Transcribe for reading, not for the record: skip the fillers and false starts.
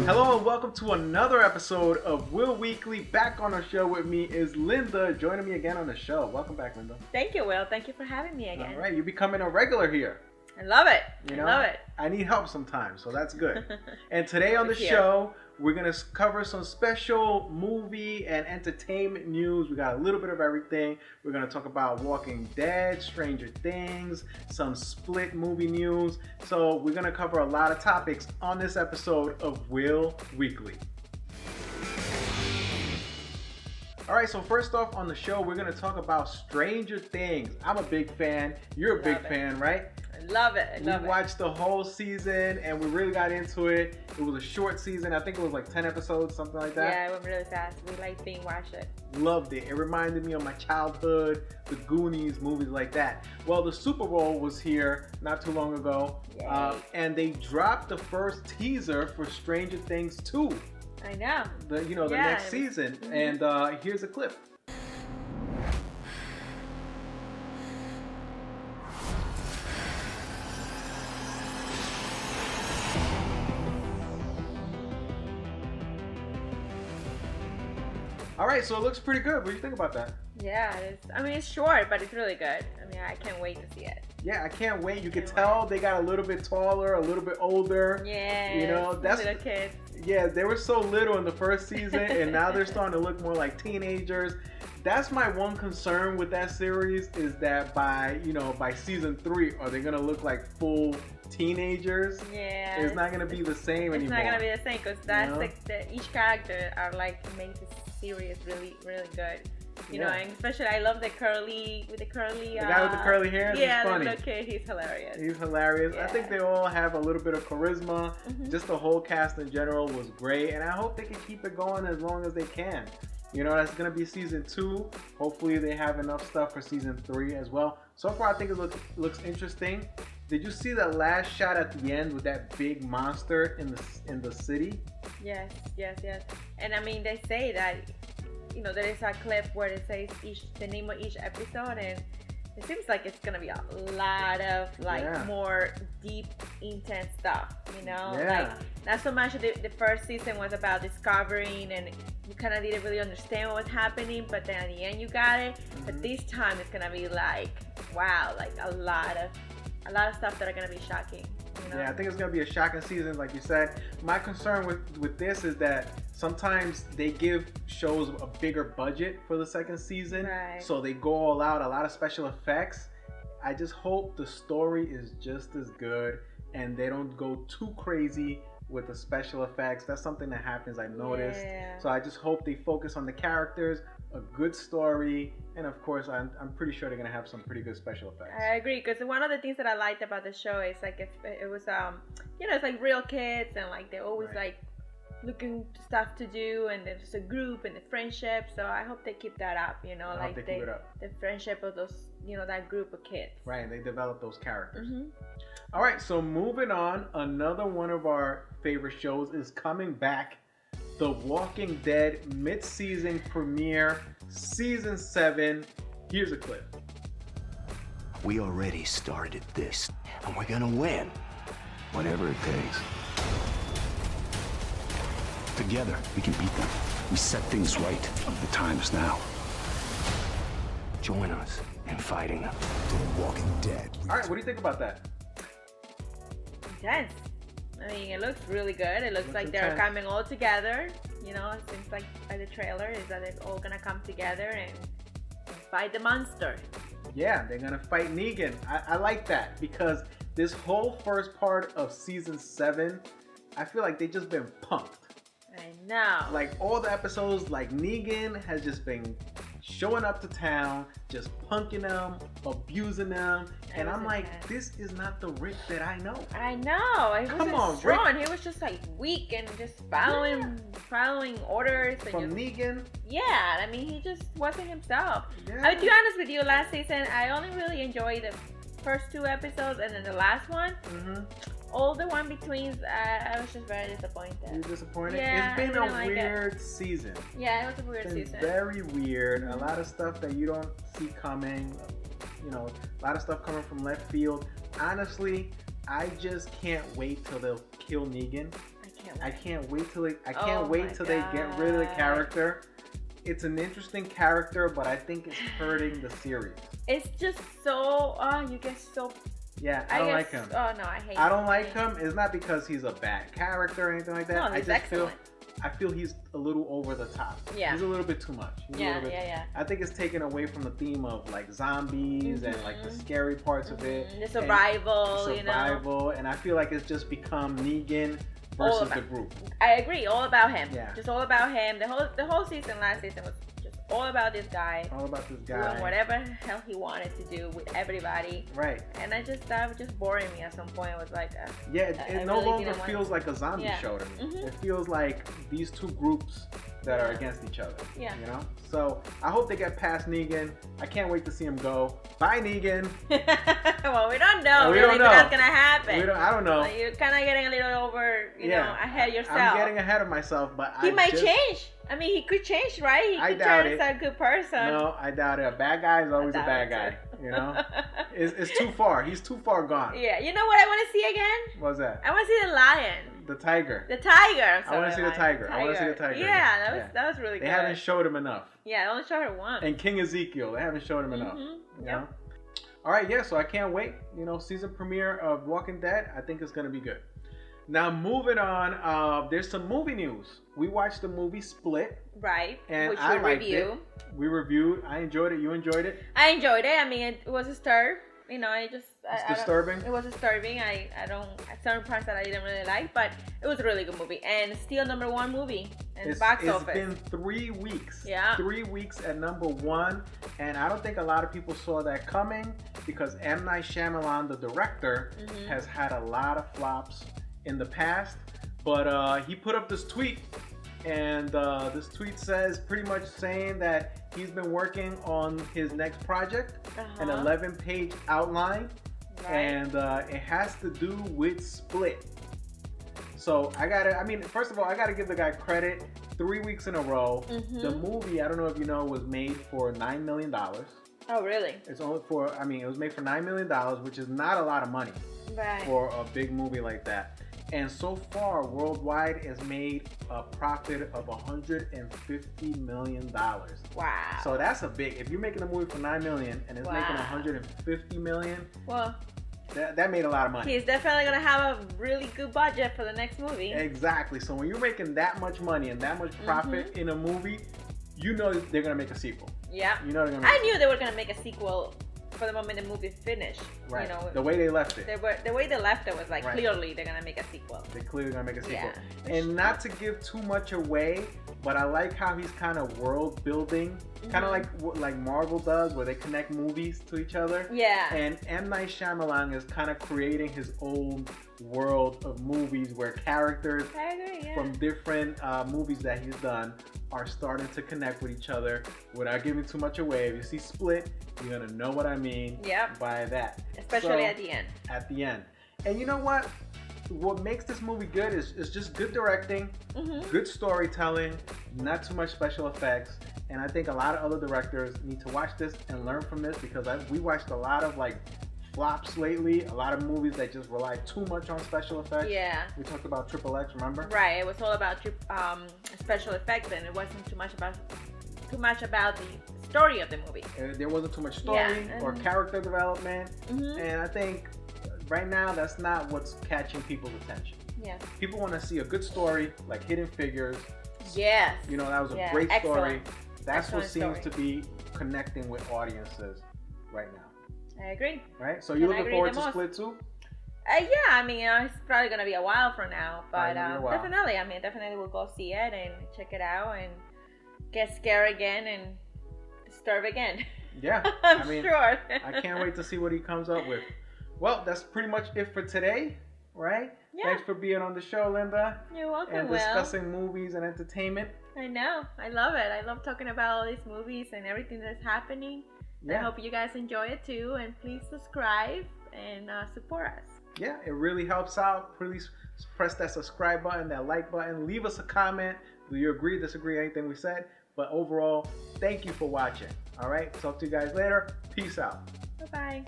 Hello and welcome to another episode of Will Weekly. Back on the show with me is Linda, joining me again on the show. Welcome back, Linda. Thank you, Will. Thank you for having me again. All right, you're becoming a regular here. I love it. You know, I love it. I need help sometimes, so that's good. And today on the show, we're going to cover some special movie and entertainment news. We got a little bit of everything. We're going to talk about Walking Dead, Stranger Things, some Split movie news. So we're going to cover a lot of topics on this episode of Will Weekly. All right, so first off on the show, we're going to talk about Stranger Things. I'm a big fan. You're a big fan, right? I love it. We watched the whole season and we really got into it. It was a short season. I think it was like 10 episodes, something like that. Yeah, it went really fast. We liked being watched it. Loved it. It reminded me of my childhood, the Goonies, movies like that. Well, the Super Bowl was here not too long ago. And they dropped the first teaser for Stranger Things 2. I know. The next season. Mm-hmm. And here's a clip. All right, so it looks pretty good. What do you think about that? Yeah, it is. I mean, it's short, but it's really good. I mean, I can't wait to see it. Yeah, I can't wait. You can tell they got a little bit taller, a little bit older. Yeah, you know, that's little kids. Yeah, they were so little in the first season, and now they're starting to look more like teenagers. That's my one concern with that series is that by season 3, are they gonna look like full teenagers? Yeah, it's not gonna be the same anymore. It's not gonna be the same because that's each character are like make the series really, really good. You know, and especially I love the guy with the curly hair. Yeah, he's funny. The little kid, he's hilarious. He's hilarious. Yeah. I think they all have a little bit of charisma. Mm-hmm. Just the whole cast in general was great, and I hope they can keep it going as long as they can. You know, that's gonna be season 2. Hopefully, they have enough stuff for season 3 as well. So far, I think it looks interesting. Did you see that last shot at the end with that big monster in the city? Yes. And I mean, they say that. You know, there is a clip where it says the name of each episode, and it seems like it's gonna be a lot of more deep, intense stuff. You know, like not so much the first season was about discovering, and you kind of didn't really understand what was happening, but then at the end you got it. Mm-hmm. But this time it's gonna be like, wow, like a lot of stuff that are gonna be shocking. You know? Yeah, I think it's gonna be a shocking season, like you said. My concern with this is that sometimes they give shows a bigger budget for the second season, so they go all out, a lot of special effects. I just hope the story is just as good and they don't go too crazy with the special effects. That's something that happens, I've noticed. Yeah. So I just hope they focus on the characters, a good story, and of course I'm pretty sure they're gonna have some pretty good special effects. I agree, because one of the things that I liked about the show is like it was it's like real kids, and like they're always like looking for stuff to do, and there's a group and the friendship. So I hope they keep that up, you know, like the friendship of those, that group of kids. Right, and they develop those characters. Mm-hmm. All right, so moving on, another one of our favorite shows is coming back. The Walking Dead mid-season premiere, season 7. Here's a clip. We already started this, and we're gonna win. Whatever it takes. Together, we can beat them. We set things right. The time is now. Join us in fighting them. The Walking Dead. All right, what do you think about that? Intense. I mean, it looks really good. It looks like they're coming all together. You know, it seems like by the trailer is that they're all gonna come together and fight the monster. Yeah, they're gonna fight Negan. I like that because this whole first part of season 7, I feel like they just been punked. I know. Like all the episodes, like Negan has just been showing up to town, just punking them, abusing them, and I'm like, this is not the Rick that I know. I know. He wasn't strong. He was just like weak and just following orders. And from Negan. Yeah, I mean, he just wasn't himself. Yeah. I mean, to be honest with you, last season I only really enjoyed the first 2 episodes, and then the last one. Mm-hmm. All the one between, I was just very disappointed. You were disappointed? Yeah, it's been a weird season. Yeah, it was a weird season. Very weird. A lot of stuff that you don't see coming. You know, a lot of stuff coming from left field. Honestly, I just can't wait till they'll kill Negan. I can't wait till they get rid of the character. It's an interesting character, but I think it's hurting the series. It's just so you get so. Yeah, I don't like him. Oh no, I hate him. I don't like him. It's not because he's a bad character or anything like that. No, he's excellent. I feel he's a little over the top. Yeah. He's a little bit too much. Yeah. I think it's taken away from the theme of like zombies and like the scary parts of it. The survival, you know. And I feel like it's just become Negan versus the group. I agree. All about him. Yeah. Just all about him. The whole season, last season was just all about this guy. All about this guy. Doing whatever hell he wanted to do with everybody. Right. And that was just boring me at some point. It was like it no longer feels like a zombie show to me. It feels like these two groups that are against each other. Yeah. You know? So I hope they get past Negan. I can't wait to see him go. Bye, Negan. Well, we don't know we don't know. if that's gonna happen. I don't know. You're kind of getting a little over, you know, ahead yourself. I'm getting ahead of myself, but he might change. I mean, he could change, right? He could turn into a good person. No, I doubt it. A bad guy is always a bad guy. You know, it's too far. He's too far gone. Yeah. You know what I want to see again? What's that? I want to see the lion. The tiger. The tiger. I want to see the tiger. I want to see the tiger. Yeah, that was really good. They haven't showed him enough. Yeah, they only showed her once. And King Ezekiel, they haven't showed him enough. You know? All right, yeah. So I can't wait. You know, season premiere of Walking Dead. I think it's gonna be good. Now moving on, there's some movie news. We watched the movie Split. Right. And which I we liked review. it. We reviewed. I enjoyed it. You enjoyed it? I enjoyed it. I mean, it was disturbing. You know, it's disturbing? It was disturbing. I don't, certain parts that I didn't really like, but it was a really good movie. And still #1 movie in the box office. It's been 3 weeks. Yeah. 3 weeks at #1. And I don't think a lot of people saw that coming because M. Night Shyamalan, the director, has had a lot of flops in the past. But he put up this tweet. And this tweet says pretty much saying that he's been working on his next project, an 11-page outline, and it has to do with Split. So first of all, I gotta give the guy credit. 3 weeks in a row. The movie, I don't know if you know, was made for $9 million. Oh, really? It's only for, it was made for $9 million, which is not a lot of money for a big movie like that. And so far, worldwide, has made a profit of $150 million. Wow. So that's a big, if you're making a movie for $9 million and it's making $150 million, well, that made a lot of money. He's definitely going to have a really good budget for the next movie. Exactly. So when you're making that much money and that much profit in a movie, you know they're going to make a sequel. Yeah. You know they're going to I knew they were going to make a sequel for the moment the movie finished. Right. You know, the way they left it. The way they left it was like clearly they're going to make a sequel. They're clearly going to make a sequel. Yeah, and not to give too much away, but I like how he's kind of world building, kind of like Marvel does, where they connect movies to each other. Yeah. And M. Night Shyamalan is kind of creating his own world of movies where characters from different movies that he's done are starting to connect with each other without giving too much away. If you see Split, you're gonna know what I mean by that. Especially at the end. At the end. And you know what? What makes this movie good is just good directing, good storytelling, not too much special effects. And I think a lot of other directors need to watch this and learn from this because we watched a lot of flops lately, a lot of movies that just rely too much on special effects. Yeah. We talked about Triple X, remember? Right. It was all about special effects, and it wasn't too much about the story of the movie. There wasn't too much story or character development, and I think right now that's not what's catching people's attention. Yeah. People want to see a good story, like Hidden Figures. Yes. You know, that was a great story. That's Excellent what seems to be connecting with audiences right now. I agree. Right? So you're looking forward to Split too? Yeah, I mean, it's probably going to be a while from now. But definitely we'll go see it and check it out and get scared again and disturb again. Yeah. I'm sure. I can't wait to see what he comes up with. Well, that's pretty much it for today, right? Yeah. Thanks for being on the show, Linda. You're welcome, and discussing movies and entertainment. I know. I love it. I love talking about all these movies and everything that's happening. Yeah. I hope you guys enjoy it too, and please subscribe and support us. Yeah, it really helps out. Please press that subscribe button, that like button. Leave us a comment. Do you agree, disagree, anything we said? But overall, thank you for watching. All right, talk to you guys later. Peace out. Bye-bye.